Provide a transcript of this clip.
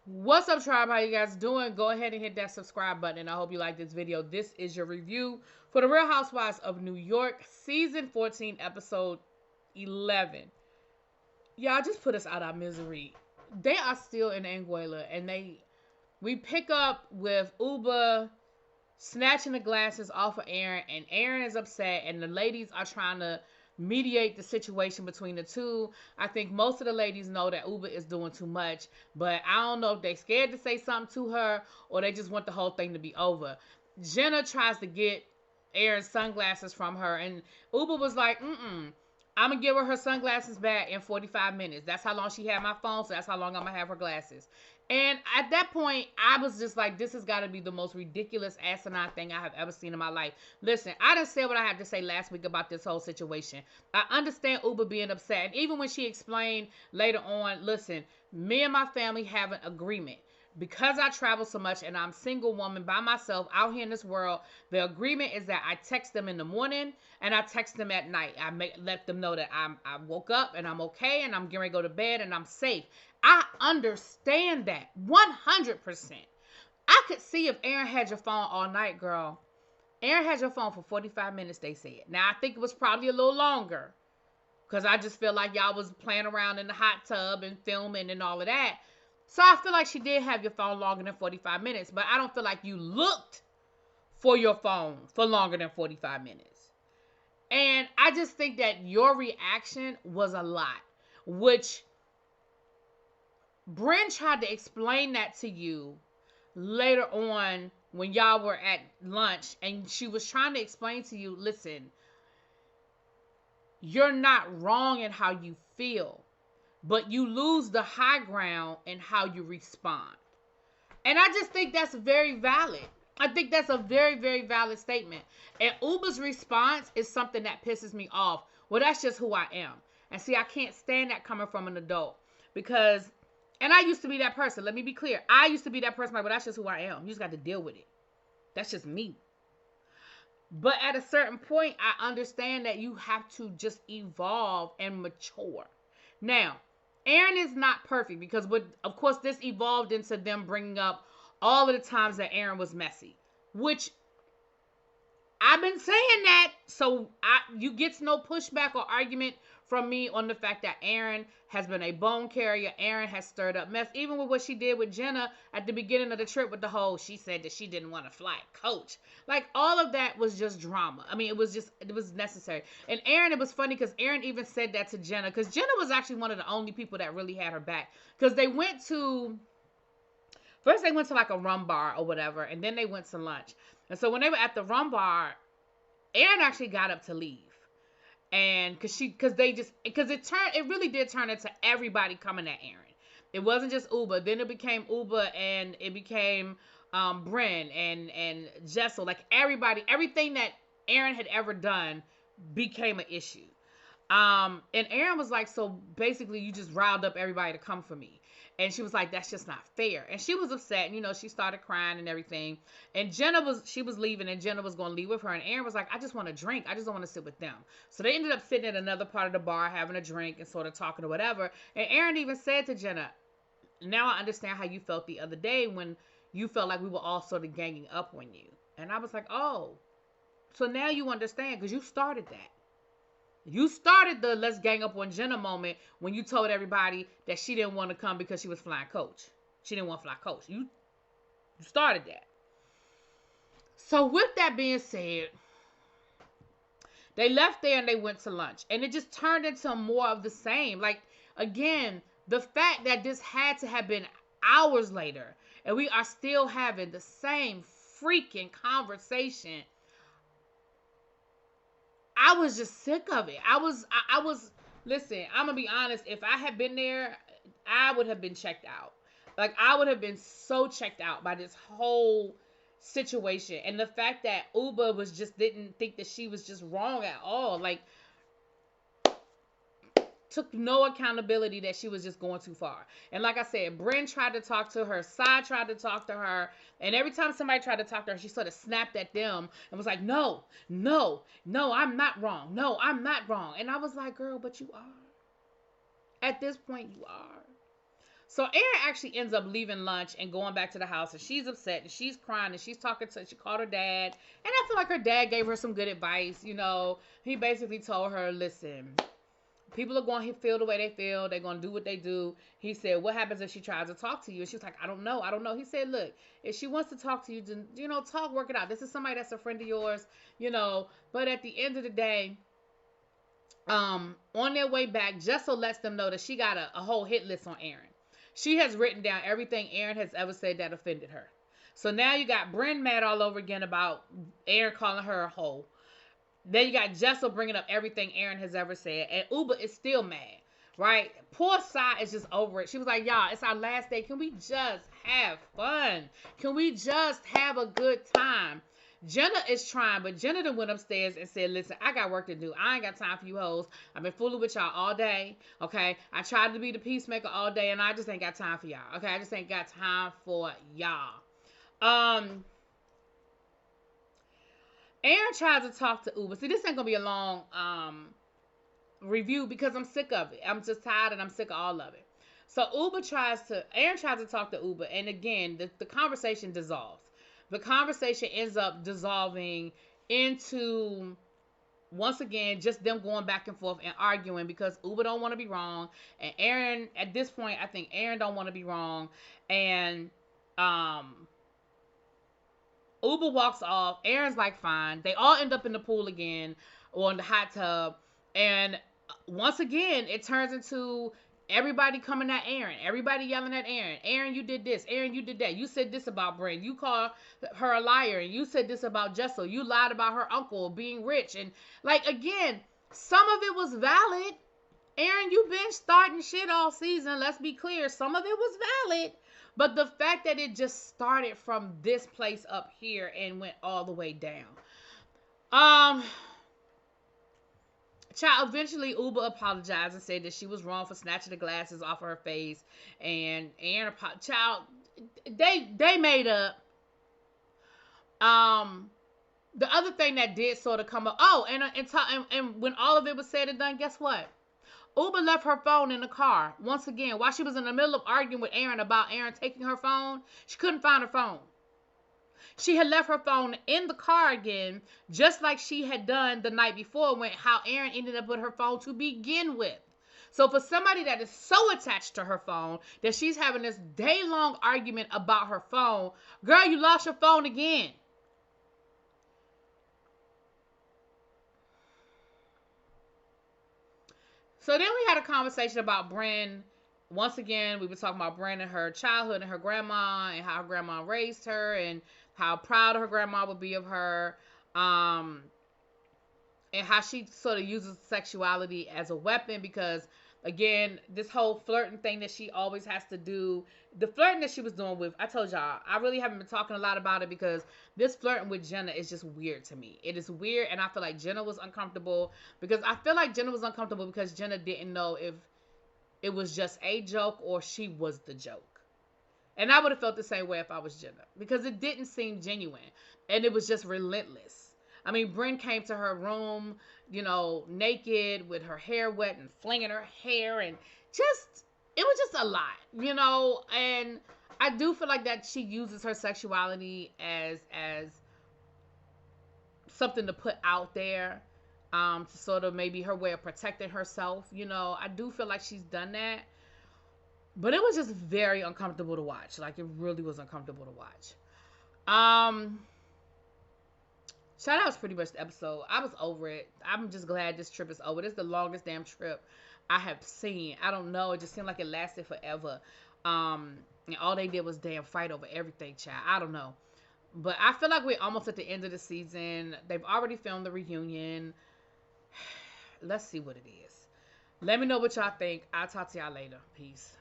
What's up, tribe? How you guys doing? Go ahead and hit that subscribe button, and I hope you like this video. This is your review for the Real Housewives of New York, season 14, episode 11. Y'all just put us out of our misery. They are still in Anguilla, and we pick up with Uba snatching the glasses off of Aaron, and Aaron is upset, and the ladies are trying to mediate the situation between the two. I think most of the ladies know that Uba is doing too much, but I don't know if they scared to say something to her or they just want the whole thing to be over. Jenna tries to get Aaron's sunglasses from her, and Uba was like, I'm gonna give her sunglasses back in 45 minutes. That's how long she had my phone, so that's how long I'm gonna have her glasses. And at that point, I was just like, this has got to be the most ridiculous, asinine thing I have ever seen in my life. Listen, I done said what I had to say last week about this whole situation. I understand Uba being upset. And even when she explained later on, listen, me and my family have an agreement. Because I travel so much and I'm a single woman by myself out here in this world, the agreement is that I text them in the morning and I text them at night. Let them know that I woke up and I'm okay and I'm getting ready to go to bed and I'm safe. I understand that 100%. I could see if Aaron had your phone all night, girl. Aaron had your phone for 45 minutes, they said. Now, I think it was probably a little longer because I just feel like y'all was playing around in the hot tub and filming and all of that. So I feel like she did have your phone longer than 45 minutes, but I don't feel like you looked for your phone for longer than 45 minutes. And I just think that your reaction was a lot, which Bryn tried to explain that to you later on when y'all were at lunch, and she was trying to explain to you, listen, you're not wrong in how you feel, but you lose the high ground in how you respond. And I just think that's very valid. I think that's a very, very valid statement. And Uba's response is something that pisses me off. Well, that's just who I am. And see, I can't stand that coming from an adult. Because, and I used to be that person. Let me be clear. I used to be that person, like, well, that's just who I am. You just got to deal with it. That's just me. But at a certain point, I understand that you have to just evolve and mature. Now, Aaron is not perfect because, of course, this evolved into them bringing up all of the times that Aaron was messy, which I've been saying that, so you get no pushback or argument from me on the fact that Aaron has been a bone carrier. Aaron has stirred up mess, even with what she did with Jenna at the beginning of the trip with the whole, she said that she didn't want to fly coach. Like, all of that was just drama. I mean, it was necessary. And Aaron, it was funny because Aaron even said that to Jenna, because Jenna was actually one of the only people that really had her back, because first they went to like a rum bar or whatever, and then they went to lunch. And so when they were at the rum bar, Aaron actually got up to leave. And because it really did turn into everybody coming at Aaron. It wasn't just Uba. Then it became Uba, and it became Bryn and Jessel. Like, everything that Aaron had ever done became an issue. And Aaron was like, so basically you just riled up everybody to come for me. And she was like, that's just not fair. And she was upset. And, she started crying and everything. And she was leaving, and Jenna was going to leave with her. And Aaron was like, I just want to drink. I just don't want to sit with them. So they ended up sitting in another part of the bar, having a drink and sort of talking or whatever. And Aaron even said to Jenna, now I understand how you felt the other day when you felt like we were all sort of ganging up on you. And I was like, oh, so now you understand, because you started that. You started the let's gang up on Jenna moment when you told everybody that she didn't want to come because she was flying coach. She didn't want to fly coach. You started that. So with that being said, they left there and they went to lunch. And it just turned into more of the same. Like, again, the fact that this had to have been hours later and we are still having the same freaking conversation, I was just sick of it. Listen, I'm going to be honest. If I had been there, I would have been checked out. Like, I would have been so checked out by this whole situation. And the fact that Uba didn't think that she was just wrong at all. Like, took no accountability that she was just going too far. And like I said, Bryn tried to talk to her, Sai tried to talk to her, and every time somebody tried to talk to her, she sort of snapped at them and was like, no, I'm not wrong. No, I'm not wrong. And I was like, girl, but you are. At this point, you are. So Erin actually ends up leaving lunch and going back to the house, and she's upset and she's crying and she's talking to, she called her dad, and I feel like her dad gave her some good advice. He basically told her, listen, people are going to feel the way they feel. They're going to do what they do. He said, what happens if she tries to talk to you? And she was like, I don't know. He said, look, if she wants to talk to you, then, talk, work it out. This is somebody that's a friend of yours, but at the end of the day, on their way back, Jessel lets them know that she got a whole hit list on Erin. She has written down everything Erin has ever said that offended her. So now you got Bryn mad all over again about Erin calling her a hoe. Then you got Jessel bringing up everything Erin has ever said. And Uba is still mad, right? Poor Sai is just over it. She was like, y'all, it's our last day. Can we just have fun? Can we just have a good time? Jenna is trying, but Jenna done went upstairs and said, listen, I got work to do. I ain't got time for you hoes. I've been fooling with y'all all day, okay? I tried to be the peacemaker all day, and I just ain't got time for y'all, okay? I just ain't got time for y'all. Erin tried to talk to Uba. See, this ain't going to be a long review because I'm sick of it. I'm just tired and I'm sick of all of it. So Erin tries to talk to Uba, and again, the conversation dissolves. The conversation ends up dissolving into, once again, just them going back and forth and arguing because Uba don't want to be wrong. And Erin, at this point, I think Erin don't want to be wrong. And Uba walks off. Erin's like, fine. They all end up in the pool again or in the hot tub. And once again, it turns into everybody coming at Erin. Everybody yelling at Erin. Erin, you did this. Erin, you did that. You said this about Bryn. You called her a liar. And you said this about Jessel. You lied about her uncle being rich. And, like, again, some of it was valid. Erin, you've been starting shit all season. Let's be clear. Some of it was valid. But the fact that it just started from this place up here and went all the way down. Child, eventually Uba apologized and said that she was wrong for snatching the glasses off of her face. And Erin, child, they made up. The other thing that did sort of come up. Oh, and when all of it was said and done, guess what? Uba left her phone in the car. Once again, while she was in the middle of arguing with Erin about Erin taking her phone, she couldn't find her phone. She had left her phone in the car again, just like she had done the night before when how Erin ended up with her phone to begin with. So for somebody that is so attached to her phone that she's having this day-long argument about her phone, girl, you lost your phone again. So then we had a conversation about Bryn. Once again, we were talking about Bryn and her childhood and her grandma and how her grandma raised her and how proud her grandma would be of her. And how she sort of uses sexuality as a weapon because, again, this whole flirting thing that she always has to do, the flirting that she was doing with, I told y'all, I really haven't been talking a lot about it because this flirting with Jenna is just weird to me. It is weird, and I feel like Jenna was uncomfortable because Jenna didn't know if it was just a joke or she was the joke. And I would have felt the same way if I was Jenna because it didn't seem genuine, and it was just relentless. I mean, Bryn came to her room, naked with her hair wet and flinging her hair and it was just a lot, and I do feel like that she uses her sexuality as something to put out there, to sort of maybe her way of protecting herself, I do feel like she's done that, but it was just very uncomfortable to watch. Like, it really was uncomfortable to watch. Shout out was pretty much the episode. I was over it. I'm just glad this trip is over. This is the longest damn trip I have seen. I don't know. It just seemed like it lasted forever. And all they did was damn fight over everything, child. I don't know. But I feel like we're almost at the end of the season. They've already filmed the reunion. Let's see what it is. Let me know what y'all think. I'll talk to y'all later. Peace.